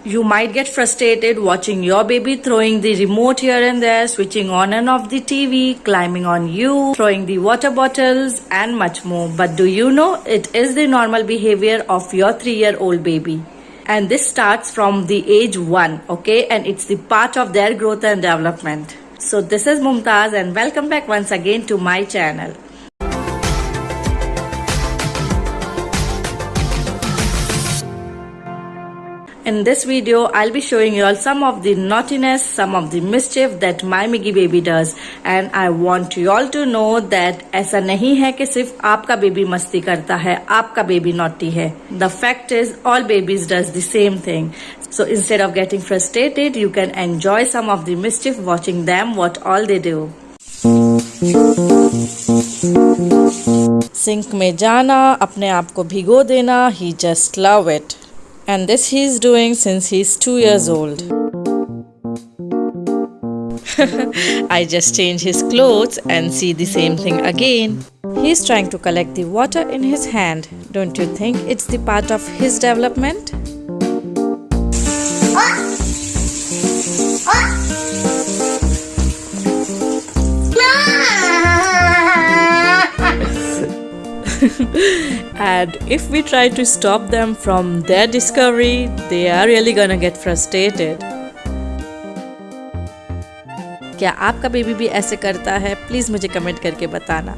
You might get frustrated watching your baby throwing the remote here and there, switching on and off the TV, climbing on you, throwing the water bottles and much more. But do you know it is the normal behavior of your 3-year-old baby? And this starts from the age 1, okay? And it's the part of their growth and development. So this is Mumtaz and welcome back once again to my channel. In this video, I'll be showing you all some of the naughtiness, some of the mischief that my Miggy baby does. And I want you all to know that ऐसा नहीं है कि सिर्फ आपका baby मस्ती करता है, आपका बेबी naughty है. The fact is, all babies does the same thing. So instead of getting frustrated, you can enjoy some of the mischief watching them what all they do. Sink में जाना, अपने आप को भिगो देना, he just love it. And this he's doing since he's 2 years old. I just change his clothes and see the same thing again. He's trying to collect the water in his hand. Don't you think it's the part of his development? And if we try to stop them from their discovery, they are really gonna get frustrated. क्या आपका baby भी ऐसे करता है? Please मुझे comment करके बताना.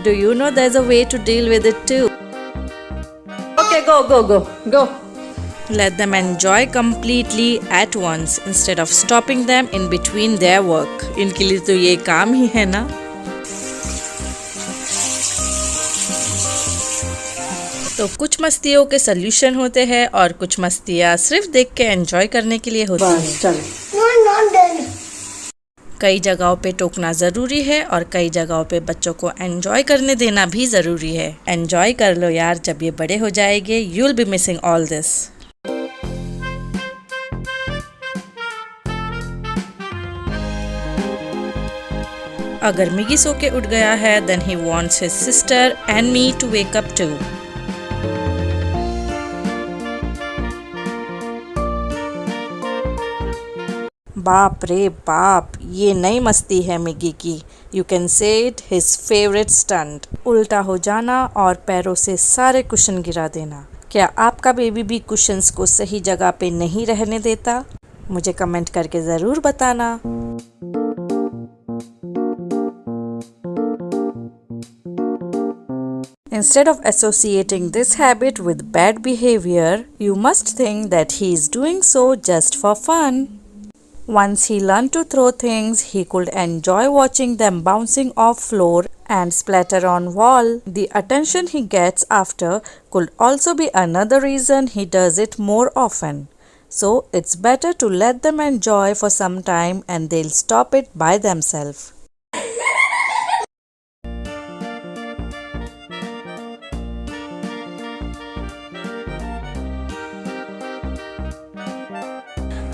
Do you know there's a way to deal with it too? Okay, go. Let them enjoy completely at once instead of stopping them in between their work. इनके लिए तो ये काम ही है ना. तो कुछ मस्तियों के सल्यूशन होते हैं और कुछ मस्तियाँ सिर्फ देख के एंजॉय करने के लिए होती हैं. कई जगहों पे टोकना ज़रूरी है और कई जगहों पे बच्चों को एंजॉय करने देना भी ज़रूरी है. एंजॉय कर लो यार, जब ये बड़े हो जाएंगे you will be missing all this. अगर मिगी सो के उठ गया है then he wants his sister and me to wake up too. बाप रे बाप, ये नई मस्ती है मिगी की. You can say it his favourite stunt. उल्टा हो जाना और पैरों से सारे कुशन गिरा देना. क्या आपका बेबी भी कुशन्स को सही जगह पे नहीं रहने देता? मुझे कमेंट करके ज़रूर बताना. Instead of associating this habit with bad behavior, you must think that he is doing so just for fun. Once he learned to throw things, he could enjoy watching them bouncing off floor and splatter on wall. The attention he gets after could also be another reason he does it more often. So it's better to let them enjoy for some time and they'll stop it by themselves.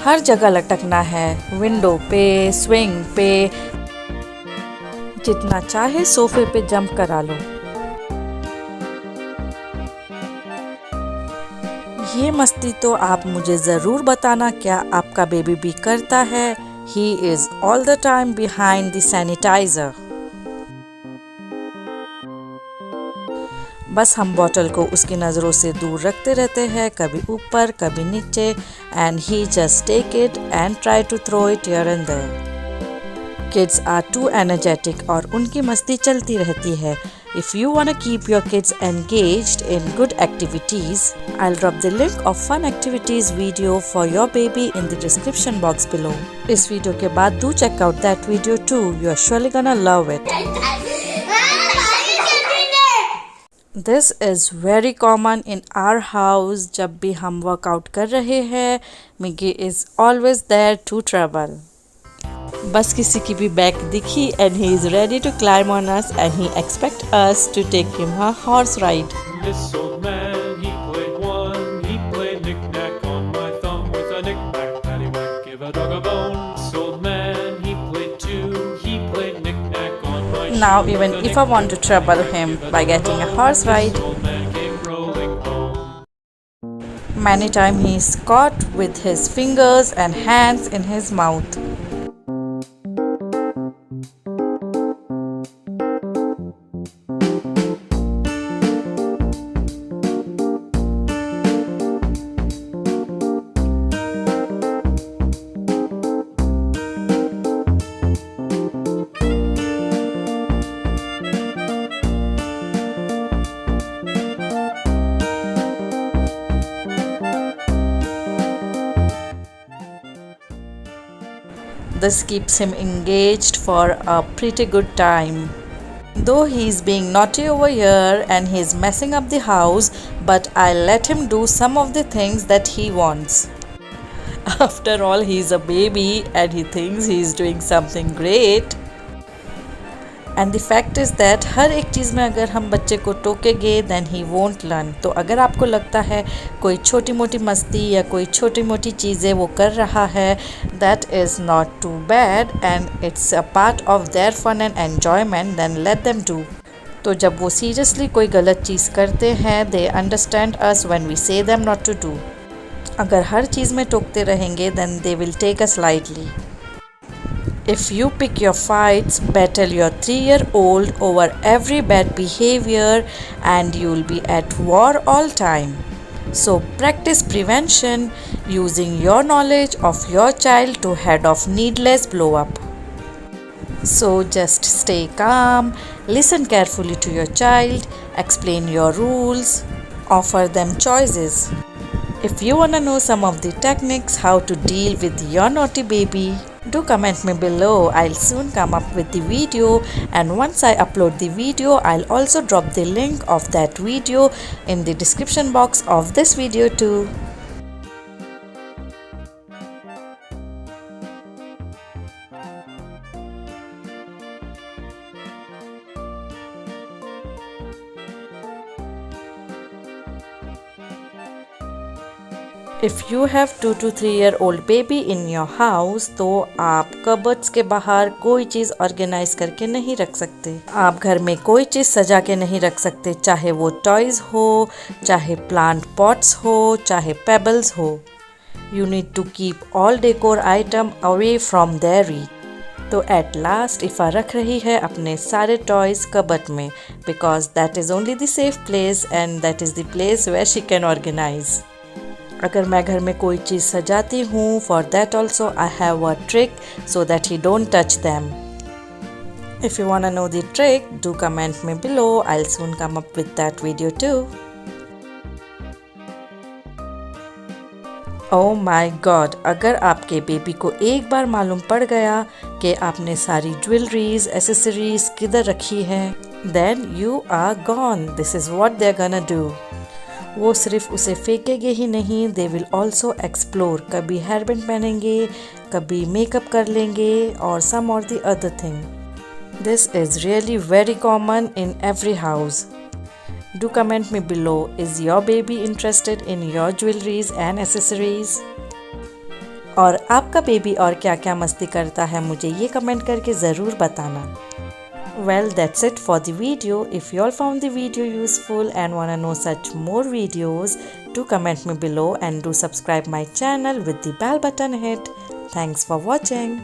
हर जगह लटकना है, window पे, swing पे, जितना चाहे सोफे पे jump करा लो. ये मस्ती तो आप मुझे ज़रूर बताना क्या आपका बेबी भी करता है. He is all the time behind the sanitizer. बस हम बॉटल को उसकी नज़रों से दूर रखते रहते हैं, कभी ऊपर कभी नीचे, and he just take it and try to throw it here and there. Kids are too energetic और उनकी मस्ती चलती रहती है. If you want to keep your kids engaged in good activities, I will drop the link of fun activities video for your baby in the description box below. इस video के बाद do check out that video too. You are surely gonna love it. This is very common in our house. जब भी हम workout कर रहे हैं, Miggy is always there to trouble. बस किसी की भी बैक दिखी and he is ready to climb on us and he expect us to take him a horse ride. This old man, he played knick-knack on my thumb with a knick-knack, paddywhack, give it now even if I want to trouble him by getting a horse ride, many times he is caught with his fingers and hands in his mouth. This keeps him engaged for a pretty good time. Though he's being naughty over here and he's messing up the house, but I let him do some of the things that he wants. After all, he's a baby and he thinks he's doing something great. And the fact is that हर एक चीज़ में अगर हम बच्चे को टोकेंगे then he won't learn. तो अगर आपको लगता है कोई छोटी मोटी मस्ती या कोई छोटी मोटी चीज़ें वो कर रहा है, that is not too bad and it's a part of their fun and enjoyment, then let them do. तो जब वो सीरियसली कोई गलत चीज़ करते हैं they understand us when we say them not to do. अगर हर चीज़ में टोकते रहेंगे then they will take us lightly. If you pick your fights, battle your 3-year-old over every bad behavior and you'll be at war all time. So practice prevention using your knowledge of your child to head off needless blow up. So just stay calm, listen carefully to your child, explain your rules, offer them choices. If you wanna know some of the techniques how to deal with your naughty baby, do comment me below. I'll soon come up with the video, and once I upload the video, I'll also drop the link of that video in the description box of this video too. If you have 2 to 3-year-old baby in your house, तो आप cupboards के बाहर कोई चीज़ organise करके नहीं रख सकते. आप घर में कोई चीज़ सजा के नहीं रख सकते, चाहे वो टॉयज़ हो, चाहे प्लांट पॉट्स हो, चाहे पेबल्स हो. You need to keep all decor item away from their reach. तो एट लास्ट इफ़ा रख रही है अपने सारे टॉयज़ कबर्ड में, because that is only the safe place and that is the place where she can organise. अगर मैं घर में कोई चीज़ सजाती हूँ, for that also I have a trick so that he don't touch them. If you wanna know the trick, do comment me below. I'll soon come up with that video too. Oh my God! अगर आपके baby को एक बार मालूम पड़ गया कि आपने सारी ज्वेलरीज, एसेसरीज किधर रखी है, then you are gone. This is what they're gonna do. वो सिर्फ उसे फेंकेंगे ही नहीं, दे विल ऑल्सो एक्सप्लोर. कभी हेयर बैंड पहनेंगे, कभी मेकअप कर लेंगे और सम और the other thing. This is really very common in every house. Do comment me below, is your baby interested in your jewelleries and accessories? और आपका baby और क्या क्या मस्ती करता है, मुझे ये कमेंट करके ज़रूर बताना. Well, that's it for the video. If you all found the video useful and wanna know such more videos, do comment me below and do subscribe my channel with the bell button hit. Thanks for watching.